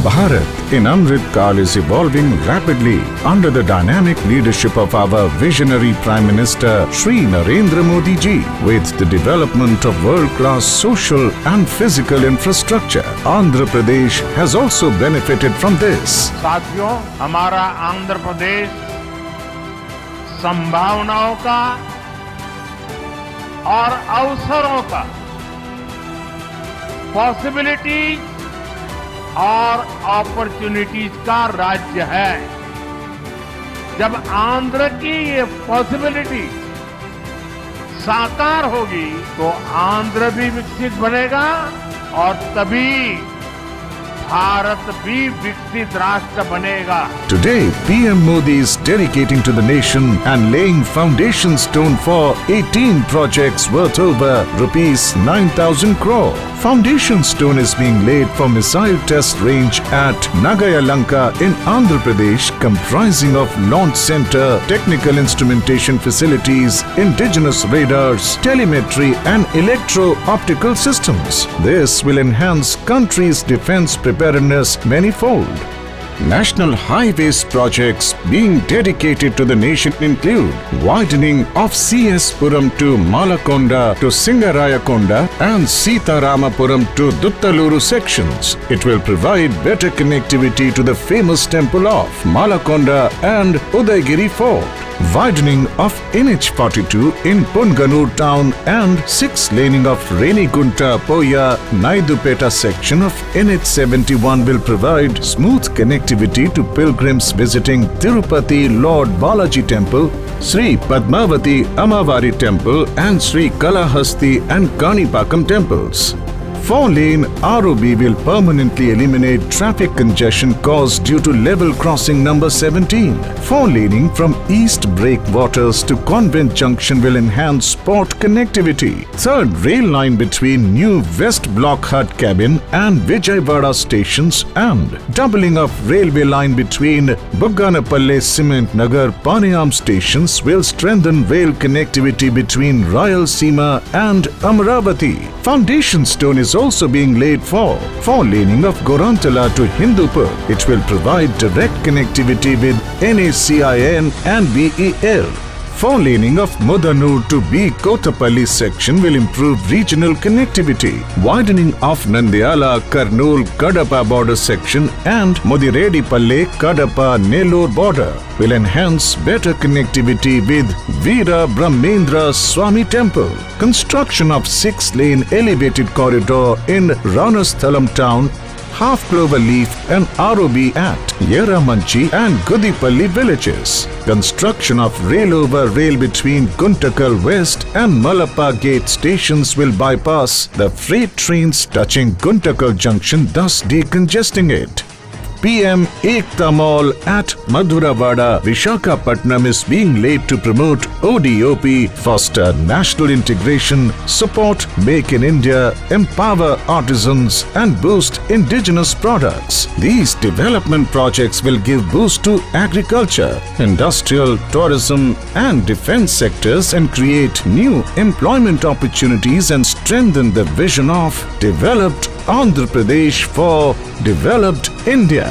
Bharat in Amrit Kaal is evolving rapidly under the dynamic leadership of our visionary Prime Minister Shri Narendra Modi ji. With the development of world-class social and physical infrastructure, Andhra Pradesh has also benefited from this. साथियों, हमारा आंध्र प्रदेश संभावनाओं का और अवसरों का, possibilities और opportunities का राज्य है। जब आंध्र की ये पॉसिबिलिटी साकार होगी तो आंध्र भी विकसित बनेगा और तभी भारत भी विकसित राष्ट्र बनेगा। Today, PM Modi is dedicating to the nation and laying foundation stone for 18 projects worth over rupees 9,000 crore. Foundation stone is being laid for missile test range at Nagayalanka in Andhra Pradesh, comprising of launch center, technical instrumentation facilities, indigenous radars, telemetry and electro-optical systems. This will enhance country's defense preparedness manifold. National highways projects being dedicated to the nation include widening of CS Puram to Malakonda to Singarayakonda and Sitaramapuram to Duttaluru sections. It will provide better connectivity to the famous temple of Malakonda and Udaygiri Fort. Widening of NH42 in Punganur town and 6-laning of Renigunta Poya Naidupeta section of NH71 will provide smooth connectivity to pilgrims visiting Tirupati Lord Balaji Temple, Sri Padmavati Amavari Temple and Sri Kalahasti and Kanipakam temples. 4-lane ROB will permanently eliminate traffic congestion caused due to level crossing number 17. 4-laning from East Breakwaters to Convent Junction will enhance sport connectivity. 3rd rail line between new West Block Hut Cabin and Vijayawada stations and doubling of railway line between Bugganapalle Cement Nagar Panayam stations will strengthen rail connectivity between Rayalaseema and Amaravati. Foundation stone is also being laid for 4-laning of Gorantala to Hindupur. It will provide direct connectivity with NACIN and VEL. 4-laning of Mudanur to B Kotapalli section will improve regional connectivity. Widening of Nandyala Kurnool Kadapa border section and Mudireddipalle Kadapa Nellore border will enhance better connectivity with Veera Brahmendra Swami Temple. Construction of 6-lane elevated corridor in Ranasthalam town, Half Clover Leaf and ROB at Yeramanchi and Gudipalli villages. Construction of rail-over rail between Guntakal West and Malappa Gate stations will bypass the freight trains touching Guntakal Junction, thus decongesting it. PM Ekta Mall at Madhuravada, Vishakhapatnam is being laid to promote ODOP, foster national integration, support Make in India, empower artisans and boost indigenous products. These development projects will give boost to agriculture, industrial, tourism and defense sectors and create new employment opportunities and strengthen the vision of developed Andhra Pradesh for developed India.